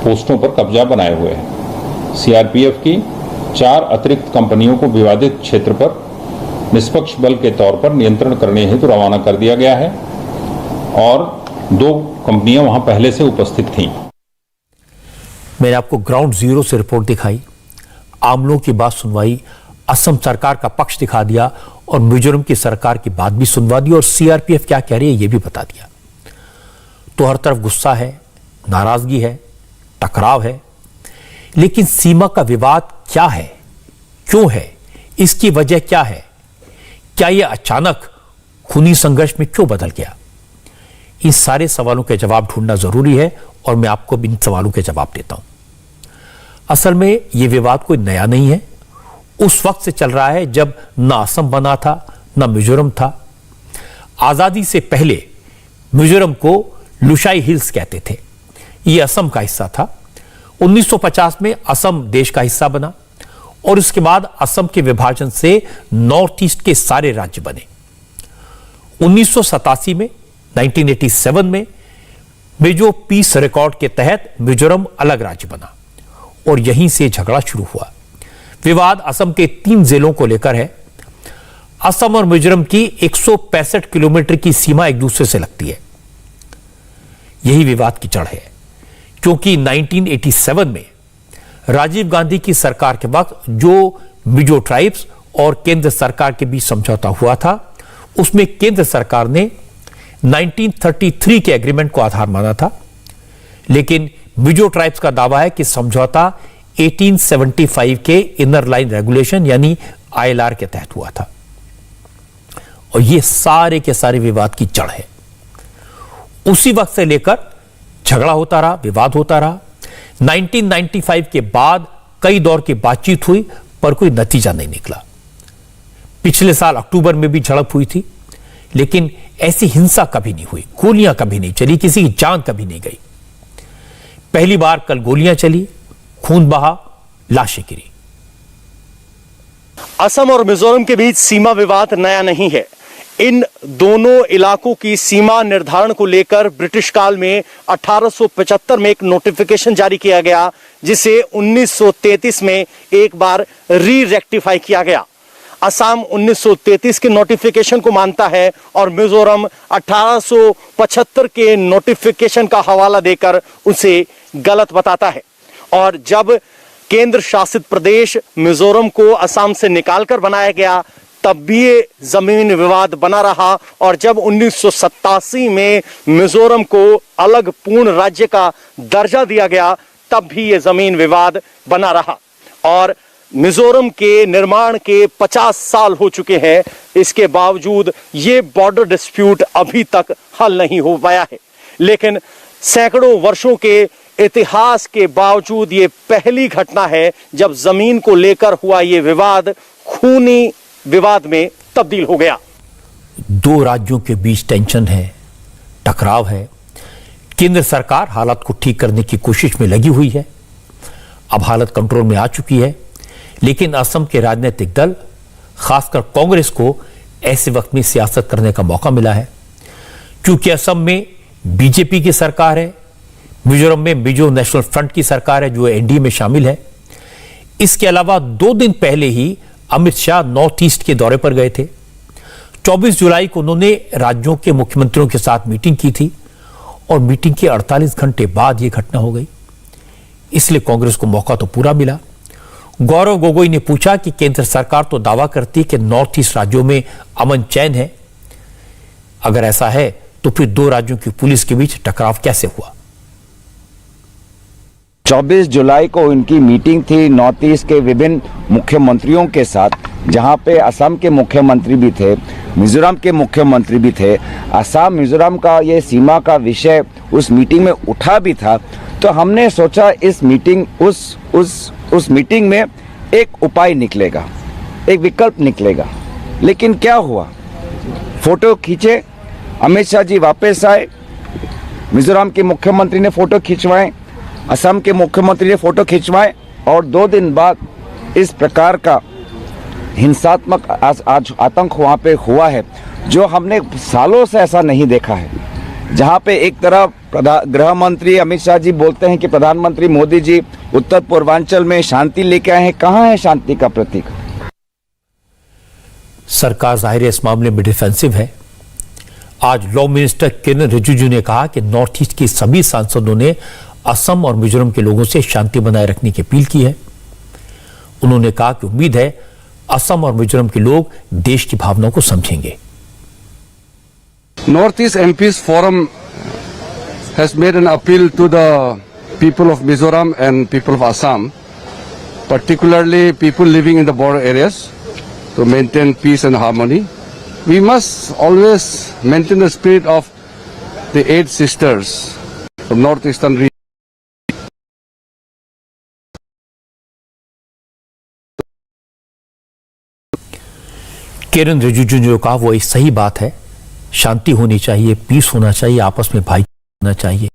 पोस्टों पर कब्जा बनाए हुए है। सीआरपीएफ की 4 अतिरिक्त कंपनियों को विवादित क्षेत्र पर निष्पक्ष बल के तौर पर नियंत्रण करने हेतु रवाना कर दिया गया है। और 2 कंपनियां वहां पहले से उपस्थित थीं। मैंने आपको ग्राउंड जीरो से रिपोर्ट दिखाई, आमलों की बात सुनवाई, असम सरकार का पक्ष दिखा दिया और मिजोरम की सरकार की बात भी सुनवा दी और सीआरपीएफ क्या कह रही है यह भी बता दिया। तो हर तरफ गुस्सा है, नाराजगी है, टकराव है, लेकिन सीमा का विवाद क्या है, क्यों है, इसकी वजह क्या है, क्या यह अचानक खूनी संघर्ष में क्यों बदल गया? इन सारे सवालों के जवाब ढूंढना जरूरी है और मैं आपको इन सवालों के जवाब देता हूं। असल में यह विवाद कोई नया नहीं है, उस वक्त से चल रहा है जब ना असम बना था ना मिजोरम था। आजादी से पहले मिजोरम को लुशाई हिल्स कहते थे, यह असम का हिस्सा था। 1950 में असम देश का हिस्सा बना और इसके बाद असम के विभाजन से नॉर्थ ईस्ट के सारे राज्य बने। 1987 में 1987 में मिजो पीस रिकॉर्ड के तहत मिजोरम अलग राज्य बना और यहीं से झगड़ा शुरू हुआ। विवाद असम के 3 जिलों को लेकर है। असम और मिजोरम की 165 किलोमीटर की सीमा एक दूसरे से लगती है। यही विवाद की जड़ है, क्योंकि 1987 में राजीव गांधी की सरकार के वक्त जो मिजो ट्राइब्स और केंद्र सरकार के बीच समझौता हुआ था, उसमें केंद्र सरकार ने 1933 के एग्रीमेंट को आधार माना था, लेकिन मिजो ट्राइब्स का दावा है कि समझौता 1875 के इनर लाइन रेगुलेशन यानी आईएलआर के तहत हुआ था और यह सारे के सारे विवाद की जड़ है। उसी वक्त से लेकर झगड़ा होता रहा, विवाद होता रहा। 1995 के बाद कई दौर की बातचीत हुई पर कोई नतीजा नहीं निकला। पिछले साल अक्टूबर में भी झड़प हुई थी, लेकिन ऐसी हिंसा कभी नहीं हुई, गोलियां कभी नहीं चली, किसी की जान कभी नहीं गई। पहली बार कल गोलियां चली, खून बहा, लाशें गिरी। असम और मिजोरम के बीच सीमा विवाद नया नहीं है। इन दोनों इलाकों की सीमा निर्धारण को लेकर ब्रिटिश काल में 1875 में एक नोटिफिकेशन जारी किया गया, जिसे 1933 में एक बार री रेक्टिफाई किया गया। असम 1933 के नोटिफिकेशन को मानता है और मिजोरम 1875 के नोटिफिकेशन का हवाला देकर उसे गलत बताता है। और जब केंद्र शासित प्रदेश मिजोरम को असम से निकालकर बनाया गया, तब भी ये जमीन विवाद बना रहा और जब 1987 में मिजोरम को अलग पूर्ण राज्य का दर्जा दिया गया, तब भी ये जमीन विवाद बना रहा। और मिजोरम के निर्माण के 50 साल हो चुके हैं, इसके बावजूद ये बॉर्डर डिस्प्यूट अभी तक हल नहीं हो पाया है। लेकिन सैकड़ों वर्षों के इतिहास के बावजूद ये पहली घटना है जब जमीन को लेकर हुआ ये विवाद खूनी विवाद में तब्दील हो गया। 2 राज्यों के बीच टेंशन है, टकराव है। केंद्र सरकार हालात को ठीक करने की कोशिश में लगी हुई है। अब हालत कंट्रोल में आ चुकी है, लेकिन असम के राजनीतिक दल, खासकर कांग्रेस को ऐसे वक्त में सियासत करने का मौका मिला है, क्योंकि असम में बीजेपी की सरकार है, मिजोरम में मिजो नेशनल फ्रंट की सरकार है जो एनडीए में शामिल है। इसके अलावा 2 दिन पहले ही अमित शाह नॉर्थ ईस्ट के दौरे पर गए थे। 24 जुलाई को उन्होंने राज्यों के मुख्यमंत्रियों के साथ मीटिंग की थी और मीटिंग के 48 घंटे बाद यह घटना हो गई। इसलिए कांग्रेस को मौका तो पूरा मिला। गौरव गोगोई ने पूछा कि केंद्र सरकार तो दावा करती है कि नॉर्थ ईस्ट राज्यों में अमन चैन है, अगर ऐसा है तो फिर 2 राज्यों की पुलिस के बीच टकराव कैसे हुआ? 24 जुलाई को उनकी मीटिंग थी नॉर्थ ईस्ट के विभिन्न मुख्यमंत्रियों के साथ, जहां पे असम के मुख्यमंत्री भी थे, मिजोरम के मुख्यमंत्री भी थे। असम मिजोरम का ये सीमा का विषय उस मीटिंग में उठा भी था। तो हमने सोचा इस मीटिंग उस मीटिंग में एक उपाय निकलेगा, एक विकल्प निकलेगा। लेकिन क्या हुआ? फोटो खींचे, अमित शाह जी वापस आए, मिजोरम के मुख्यमंत्री ने फोटो खिंचवाए, असम के मुख्यमंत्री ने फोटो खिंचवाए और 2 दिन बाद इस प्रकार का हिंसात्मक आज आतंक वहाँ पे हुआ है, जो हमने सालों से ऐसा नहीं देखा है। जहाँ पे एक तरफ गृह मंत्री अमित शाह जी बोलते हैं कि प्रधानमंत्री मोदी जी उत्तर पूर्वांचल में शांति लेके आए हैं, कहाँ है शांति का प्रतीक? सरकार जाहिर है इस मामले में डिफेंसिव है। आज लॉ मिनिस्टर किरेन रिजिजू ने कहा कि नॉर्थ ईस्ट के सभी सांसदों ने असम और मिजोरम के लोगों से शांति बनाए रखने की अपील की है। उन्होंने कहा कि उम्मीद है असम और मिजोरम के लोग देश की भावनाओं को समझेंगे। North East MPs Forum has made an appeal to the people of Mizoram and people of Assam, particularly people living in the border areas, to maintain peace and harmony. We must always maintain the spirit of the 8 sisters of northeastern region. Kiren Rijiju ने जो कहा वो एक सही बात है। शांति होनी चाहिए, पीस होना चाहिए, आपस में भाई होना चाहिए।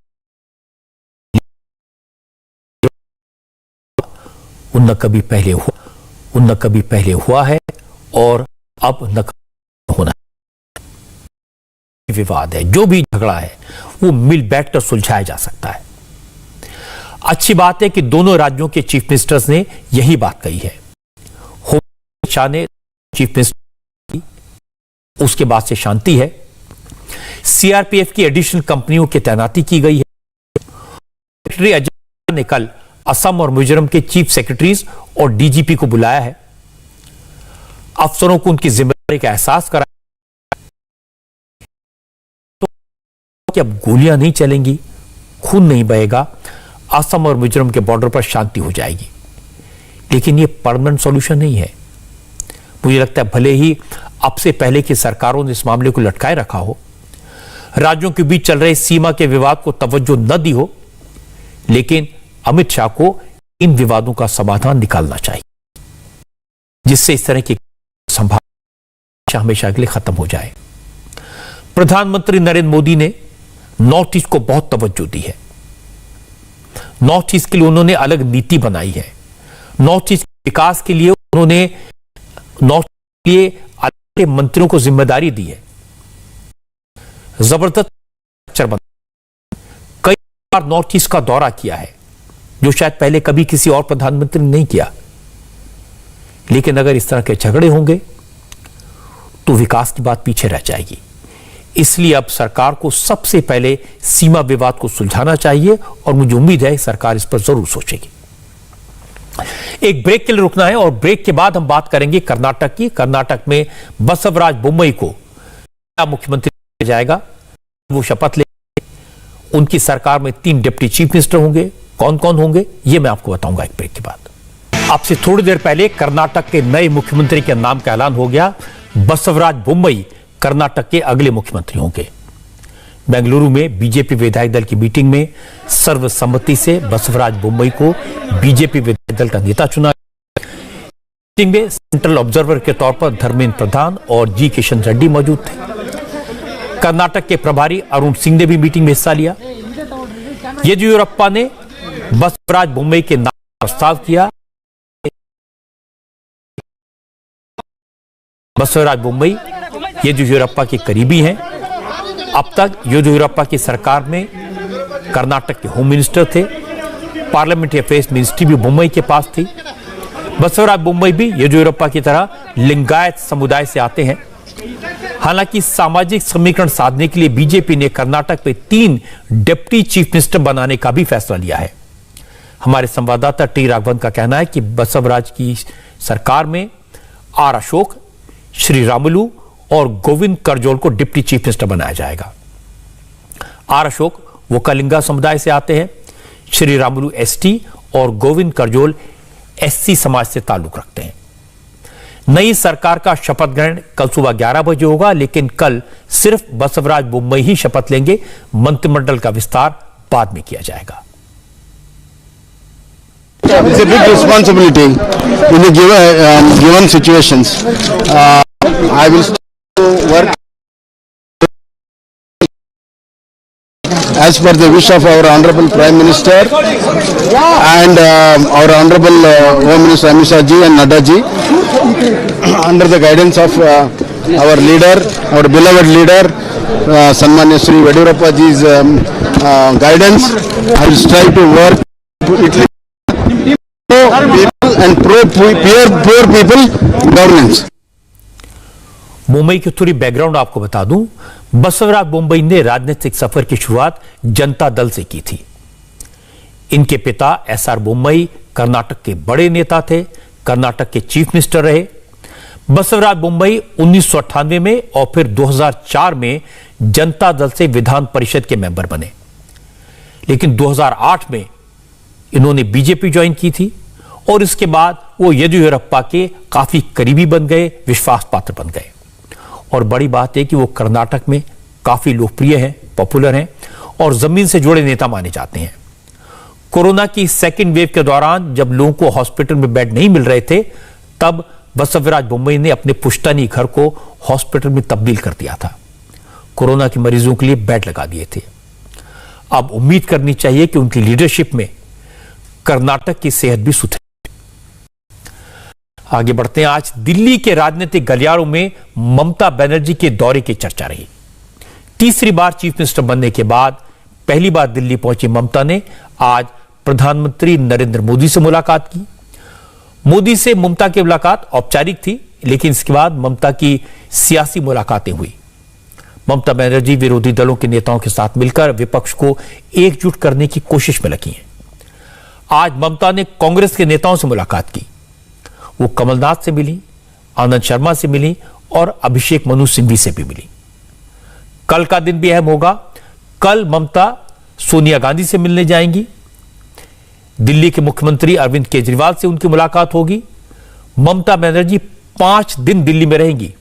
न कभी पहले हुआ है और अब न कभी होना। विवाद है, जो भी झगड़ा है वो मिल बैठकर सुलझाया जा सकता है। अच्छी बात है कि दोनों राज्यों के चीफ मिनिस्टर्स ने यही बात कही है। होम शाह ने चीफ मिनिस्टर, उसके बाद से शांति है। सीआरपीएफ की एडिशनल कंपनियों की तैनाती की गई है। सेक्रेटरी अजय ने कल असम और मिजोरम के चीफ सेक्रेटरीज और डीजीपी को बुलाया है। अफसरों को उनकी जिम्मेदारी का एहसास कराया तो कि अब गोलियां नहीं चलेंगी, खून नहीं बहेगा, असम और मिजोरम के बॉर्डर पर शांति हो जाएगी। लेकिन यह परमानेंट सॉल्यूशन नहीं है। मुझे लगता है भले ही अब से पहले की सरकारों ने इस मामले को लटकाए रखा हो, राज्यों के बीच चल रहे सीमा के विवाद को तवज्जो न दी हो, लेकिन अमित शाह को इन विवादों का समाधान निकालना चाहिए, जिससे इस तरह की संभावना हमेशा के लिए खत्म हो जाए। प्रधानमंत्री नरेंद्र मोदी ने नॉर्थ ईस्ट को बहुत तवज्जो दी है। नॉर्थ ईस्ट के लिए उन्होंने अलग नीति बनाई है। नॉर्थ ईस्ट के विकास के लिए उन्होंने नॉर्थ के लिए अलग मंत्रियों को जिम्मेदारी दी है। जबरदस्त स्ट्रक्चर बना, कई बार नॉर्थ ईस्ट का दौरा किया है, जो शायद पहले कभी किसी और प्रधानमंत्री ने नहीं किया। लेकिन अगर इस तरह के झगड़े होंगे तो विकास की बात पीछे रह जाएगी। इसलिए अब सरकार को सबसे पहले सीमा विवाद को सुलझाना चाहिए और मुझे उम्मीद है सरकार इस पर जरूर सोचेगी। एक ब्रेक के लिए रुकना है और ब्रेक के बाद हम बात करेंगे कर्नाटक की। कर्नाटक में बसवराज बोम्मई को नया मुख्यमंत्री बनाया जाएगा। वो शपथ लेंगे। उनकी सरकार में 3 डिप्टी चीफ मिनिस्टर होंगे। कौन कौन होंगे ये मैं आपको बताऊंगा एक ब्रेक के बाद। आपसे थोड़ी देर पहले कर्नाटक के नए मुख्यमंत्री के नाम का ऐलान हो गया। बसवराज बोम्मई कर्नाटक के अगले मुख्यमंत्री होंगे। बेंगलुरु में बीजेपी विधायक दल की मीटिंग में सर्वसम्मति से बसवराज बोम्मई को बीजेपी विधायक दल का नेता चुना। मीटिंग में सेंट्रल ऑब्जर्वर के तौर पर धर्मेंद्र प्रधान और जी किशन रेड्डी मौजूद थे। कर्नाटक के प्रभारी अरुण सिंह ने भी मीटिंग में हिस्सा लिया। येदियुरप्पा ने बसवराज बोम्मई के नाम का प्रस्ताव किया। बसवराज बोम्मई येदियुरप्पा के करीबी हैं। अब तक येदियुरप्पा की सरकार में कर्नाटक के होम मिनिस्टर थे। पार्लियामेंट्री अफेयर्स मिनिस्ट्री भी बोम्मई के पास थी। बसवराज बोम्मई भी येदियुरप्पा की तरह लिंगायत समुदाय से आते हैं। हालांकि सामाजिक समीकरण साधने के लिए बीजेपी ने कर्नाटक में 3 डिप्टी चीफ मिनिस्टर बनाने का भी फैसला लिया है। हमारे संवाददाता टी राघवन का कहना है कि बसवराज की सरकार में आर अशोक, श्री रामुलु और गोविंद करजोल को डिप्टी चीफ मिनिस्टर बनाया जाएगा। आर अशोक वो कलिंगा समुदाय से आते हैं। श्री रामुलु एसटी और गोविंद करजोल एससी समाज से ताल्लुक रखते हैं। नई सरकार का शपथ ग्रहण कल सुबह 11 बजे होगा, लेकिन कल सिर्फ बसवराज बोम्मई ही शपथ लेंगे। मंत्रिमंडल का विस्तार बाद में किया जाएगा। It's a big responsibility in the given situations. I will work as per the wish of our Honorable Prime Minister and our Honorable Home Minister Amit Shah ji and Nadda ji, under the guidance of our leader, our beloved leader, Sanmanya Shri Yediyurappa ji's guidance. I will strive to work people and poor people governance. Mumbai की थोड़ी बैकग्राउंड आपको बता दूं, बसवराज बोम्मई ने राजनीतिक सफर की शुरुआत जनता दल से की थी। इनके पिता एसआर बोम्मई कर्नाटक के बड़े नेता थे, कर्नाटक के चीफ मिनिस्टर रहे। बसवराज बोम्मई 1998 में और फिर 2004 में जनता दल से विधान परिषद के मेंबर बने, लेकिन 2008 में इन्होंने बीजेपी ज्वाइन की थी और इसके बाद वो येदियुरप्पा के काफी करीबी बन गए, विश्वास पात्र बन गए। और बड़ी बात है कि वो कर्नाटक में काफी लोकप्रिय हैं, पॉपुलर हैं और जमीन से जुड़े नेता माने जाते हैं। कोरोना की सेकेंड वेव के दौरान जब लोगों को हॉस्पिटल में बेड नहीं मिल रहे थे, तब बसवराज बोम्मई ने अपने पुश्तैनी घर को हॉस्पिटल में तब्दील कर दिया था। कोरोना के मरीजों के लिए बेड लगा दिए थे। अब उम्मीद करनी चाहिए कि उनकी लीडरशिप में कर्नाटक की सेहत भी सुधरे। आगे बढ़ते हैं। आज दिल्ली के राजनीतिक गलियारों में ममता बनर्जी के दौरे की चर्चा रही। तीसरी बार चीफ मिनिस्टर बनने के बाद पहली बार दिल्ली पहुंची ममता ने आज प्रधानमंत्री नरेंद्र मोदी से मुलाकात की। मोदी से ममता की मुलाकात औपचारिक थी, लेकिन इसके बाद ममता की सियासी मुलाकातें हुई। ममता बनर्जी विरोधी दलों के नेताओं के साथ मिलकर विपक्ष को एकजुट करने की कोशिश में लगी हैं। आज ममता ने कांग्रेस के नेताओं से मुलाकात की। वो कमलनाथ से मिली, आनंद शर्मा से मिली और अभिषेक मनु सिंघवी से भी मिली। कल का दिन भी अहम होगा। कल ममता सोनिया गांधी से मिलने जाएंगी। दिल्ली के मुख्यमंत्री अरविंद केजरीवाल से उनकी मुलाकात होगी। ममता बनर्जी 5 दिन दिल्ली में रहेंगी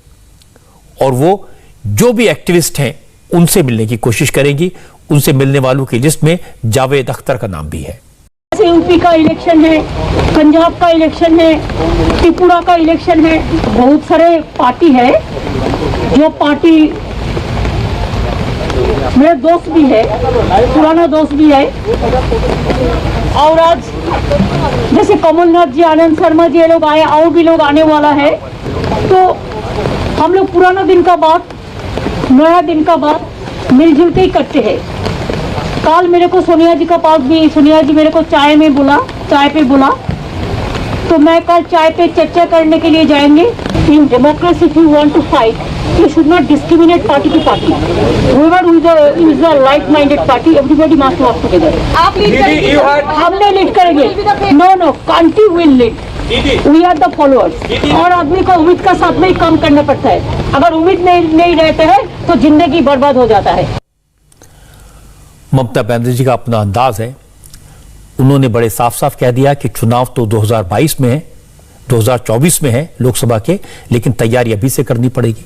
और वो जो भी एक्टिविस्ट हैं उनसे मिलने की कोशिश करेंगी। उनसे मिलने वालों की लिस्ट में जावेद अख्तर का नाम भी है। यूपी का इलेक्शन है, पंजाब का इलेक्शन है, त्रिपुरा का इलेक्शन है। बहुत सारे पार्टी है, जो पार्टी मेरे दोस्त भी है, पुराना दोस्त भी है। और आज जैसे कमलनाथ जी, आनंद शर्मा जी, ये लोग आए, और भी लोग आने वाला है। तो हम लोग पुराना दिन का बात, नया दिन का बात मिलजुल के ही करते हैं। कल मेरे को सोनिया जी का पास भी, सोनिया जी मेरे को चाय पे बुला, तो मैं कल चाय पे चर्चा करने के लिए जाएंगे। In democracy if you want to fight, you should not discriminate party to party. Whoever is a like-minded party, everybody must work together. आप लीड करेंगे? हमने लीड करेंगे। No, country will lead. We are the followers. और आदमी को उम्मीद का साथ में ही काम करना पड़ता है। अगर उम्मीद नहीं रहते हैं तो जिंदगी बर्बाद हो जाता है। ममता बनर्जी का अपना अंदाज है। उन्होंने बड़े साफ साफ कह दिया कि चुनाव तो 2022 में है, 2024 में है लोकसभा के, लेकिन तैयारी अभी से करनी पड़ेगी।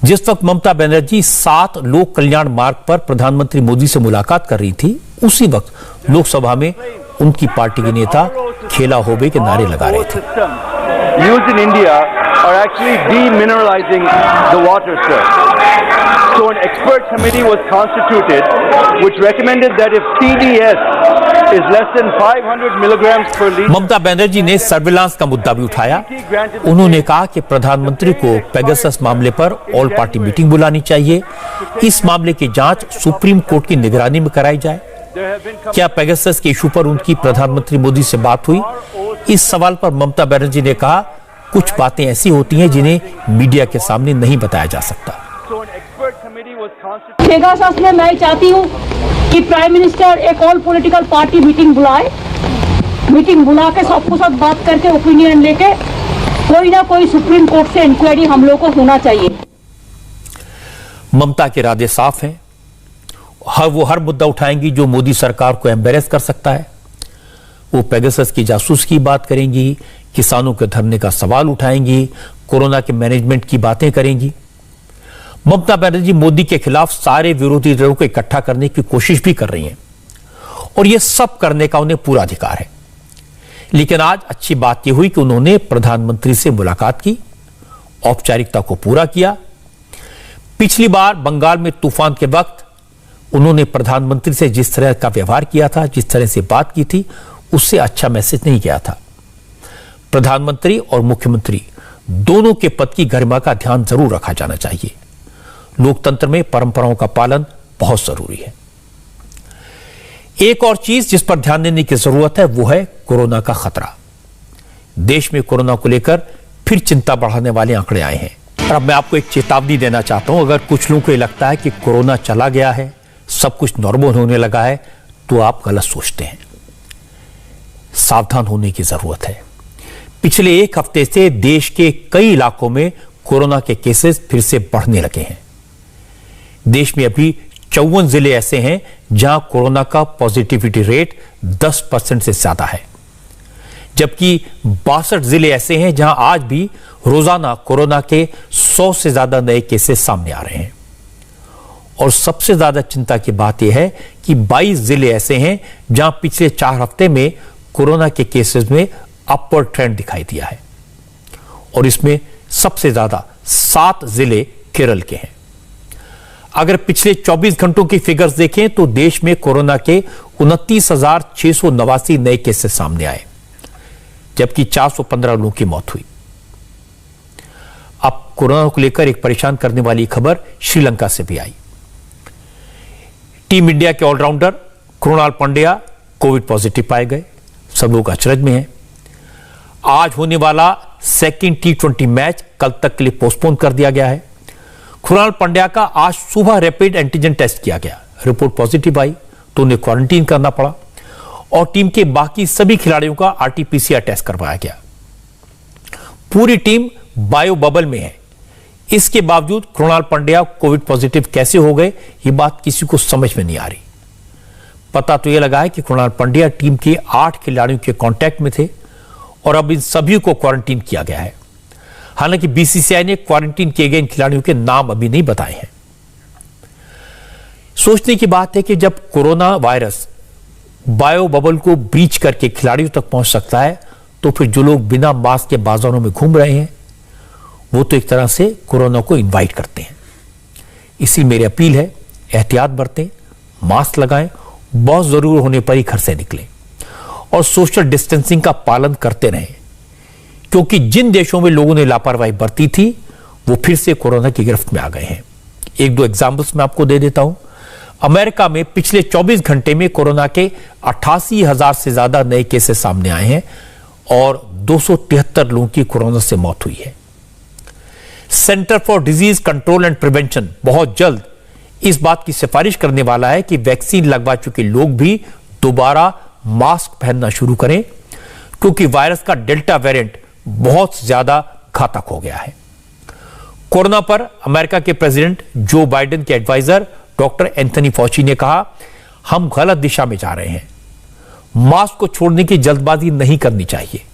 जिस वक्त ममता बनर्जी 7 लोक कल्याण मार्ग पर प्रधानमंत्री मोदी से मुलाकात कर रही थी, उसी वक्त लोकसभा में उनकी पार्टी के नेता खेला होबे के नारे लगा रहे थे। Used in India are actually demineralizing the water, sir. So an expert committee was constituted which recommended that if TDS is less than 500 milligrams per liter. Mamata Banerjee ने सर्विलांस का मुद्दा भी उठाया। उन्होंने कहा कि प्रधानमंत्री को पेगासस मामले पर ऑल पार्टी मीटिंग बुलानी चाहिए। इस मामले की जांच सुप्रीम कोर्ट की निगरानी में कराई जाए। क्या पेगासस के इशू पर उनकी प्रधानमंत्री मोदी से बात हुई? इस सवाल पर ममता बनर्जी ने कहा, कुछ बातें ऐसी होती हैं जिन्हें मीडिया के सामने नहीं बताया जा सकता। पेगासस में मैं चाहती हूँ कि प्राइम मिनिस्टर एक ऑल पॉलिटिकल पार्टी मीटिंग बुलाए। मीटिंग बुला के सबको सब बात करके ओपिनियन लेके कोई ना कोई सुप्रीम कोर्ट से इंक्वायरी हम लोग को होना चाहिए। ममता के इरादे साफ हैं। वो हर मुद्दा उठाएंगी जो मोदी सरकार को एम्बेरेस कर सकता है। वो पेगासस की जासूसी की बात करेंगी, किसानों के धरने का सवाल उठाएंगी, कोरोना के मैनेजमेंट की बातें करेंगी। ममता बनर्जी मोदी के खिलाफ सारे विरोधी दलों को इकट्ठा करने की कोशिश भी कर रही हैं और यह सब करने का उन्हें पूरा अधिकार है। लेकिन आज अच्छी बात यह हुई कि उन्होंने प्रधानमंत्री से मुलाकात की, औपचारिकता को पूरा किया। पिछली बार बंगाल में तूफान के वक्त उन्होंने प्रधानमंत्री से जिस तरह का व्यवहार किया था, जिस तरह से बात की थी, उससे अच्छा मैसेज नहीं गया था। प्रधानमंत्री और मुख्यमंत्री दोनों के पद की गरिमा का ध्यान जरूर रखा जाना चाहिए। लोकतंत्र में परंपराओं का पालन बहुत जरूरी है। एक और चीज जिस पर ध्यान देने की जरूरत है वो है कोरोना का खतरा। देश में कोरोना को लेकर फिर चिंता बढ़ाने वाले आंकड़े आए हैं। और अब मैं आपको एक चेतावनी देना चाहता हूं, अगर कुछ लोगों को लगता है कि कोरोना चला गया है, सब कुछ नॉर्मल होने लगा है, तो आप गलत सोचते हैं। सावधान होने की जरूरत है। पिछले एक हफ्ते से देश के कई इलाकों में कोरोना के केसेस फिर से बढ़ने लगे हैं। देश में अभी 54 जिले ऐसे हैं जहां कोरोना का पॉजिटिविटी रेट 10% से ज्यादा है, जबकि 62 जिले ऐसे हैं जहां आज भी रोजाना कोरोना के 100 से ज्यादा नए केसेस सामने आ रहे हैं। और सबसे ज्यादा चिंता की बात यह है कि 22 जिले ऐसे हैं जहां पिछले 4 हफ्ते में कोरोना के केसेस में अपवर्ड ट्रेंड दिखाई दिया है। और इसमें सबसे ज्यादा 7 जिले केरल के हैं। अगर पिछले 24 घंटों की फिगर्स देखें तो देश में कोरोना के 29,689 नए केसेस सामने आए, जबकि 415 लोगों की मौत हुई। अब कोरोना को लेकर एक परेशान करने वाली खबर श्रीलंका से भी आई। टीम इंडिया के allrounder Krunal Pandya covid positive पाए गए। सब लोग अचरज में हैं। आज होने वाला सेकंड T20 मैच कल तक के लिए पोस्टपोन कर दिया गया है। कृणाल पांड्या का आज सुबह रैपिड एंटीजन टेस्ट किया गया, रिपोर्ट पॉजिटिव आई तो उन्हें क्वारंटीन करना पड़ा और टीम के बाकी सभी खिलाड़ियों का RT-PCR टेस्ट करवाया गया। पूरी टीम बायो बबल में है। इसके बावजूद कृणाल पांड्या कोविड पॉजिटिव कैसे हो गए, ये बात किसी को समझ में नहीं आ रही। पता तो यह लगा है कि कृणाल पांड्या टीम के 8 खिलाड़ियों के कांटेक्ट में थे और अब इन सभी को क्वारंटीन किया गया है। हालांकि BCCI ने क्वारंटीन किए गए इन खिलाड़ियों के नाम अभी नहीं बताए हैं। सोचने की बात है कि जब कोरोना वायरस बायो बबल को ब्रीच करके खिलाड़ियों तक पहुंच सकता है, तो फिर जो लोग बिना मास्क के बाजारों में घूम रहे हैं वो तो एक तरह से कोरोना को इनवाइट करते हैं। इसी मेरी अपील है, एहतियात बरतें, मास्क लगाएं, बहुत जरूर होने पर ही घर से निकलें और सोशल डिस्टेंसिंग का पालन करते रहें, क्योंकि जिन देशों में लोगों ने लापरवाही बरती थी वो फिर से कोरोना की गिरफ्त में आ गए हैं। 1-2 एग्जाम्पल्स मैं आपको दे देता हूं। अमेरिका में पिछले 24 घंटे में कोरोना के 88,000 से ज्यादा नए केसेस सामने आए हैं और 273 लोगों की कोरोना से मौत हुई है। Centre for disease control and prevention बहुत जल्द इस बात की सिफारिश करने वाला है कि वैक्सीन लगवा चुके लोग भी दोबारा मास्क पहनना शुरू करें, क्योंकि वायरस का डेल्टा वेरिएंट बहुत ज्यादा घातक हो गया है। कोरोना पर अमेरिका के प्रेसिडेंट जो बाइडेन के एडवाइजर डॉक्टर एंथनी फॉची ने कहा, हम गलत दिशा में जा रहे हैं, मास्क को छोड़ने की जल्दबाजी नहीं करनी चाहिए।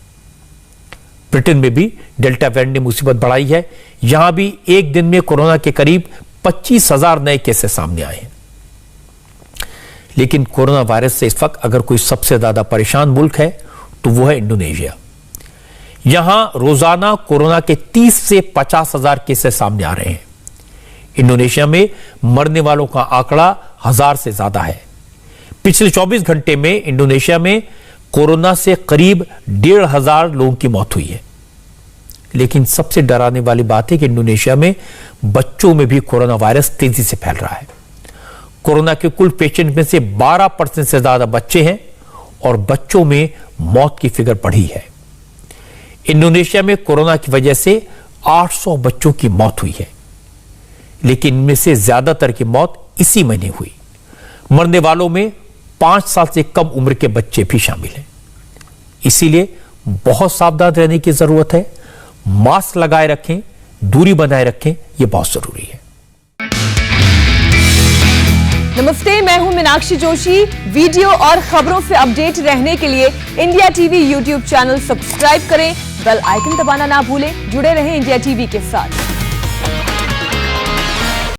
ब्रिटेन में भी डेल्टा वेरिएंट ने मुसीबत बढ़ाई है। यहां भी एक दिन में कोरोना के करीब 25,000 नए केसेस सामने आए हैं। लेकिन कोरोना वायरस से इस वक्त अगर कोई सबसे ज्यादा परेशान मुल्क है तो वो है इंडोनेशिया। यहां रोजाना कोरोना के 30 से 50,000 केसेस सामने आ रहे हैं। इंडोनेशिया में मरने वालों का आंकड़ा 1000 से ज्यादा है। पिछले 24 घंटे में इंडोनेशिया में कोरोना से करीब 1,500 लोगों की मौत हुई है। लेकिन सबसे डराने वाली बात है कि इंडोनेशिया में बच्चों में भी कोरोना वायरस तेजी से फैल रहा है। कोरोना के कुल पेशेंट में से 12% से ज्यादा बच्चे हैं और बच्चों में मौत की फिगर बढ़ी है। इंडोनेशिया में कोरोना की वजह से 800 बच्चों की मौत हुई है, लेकिन इनमें से ज्यादातर की मौत इसी महीने हुई। मरने वालों में 5 साल से कम उम्र के बच्चे भी शामिल हैं। इसीलिए बहुत सावधान रहने की जरूरत है। मास्क लगाए रखें, दूरी बनाए रखें, यह बहुत जरूरी है। नमस्ते, मैं हूं मीनाक्षी जोशी। वीडियो और खबरों से अपडेट रहने के लिए India TV YouTube channel subscribe करें, बेल आइकन दबाना ना भूलें। जुड़े रहें इंडिया टीवी के साथ।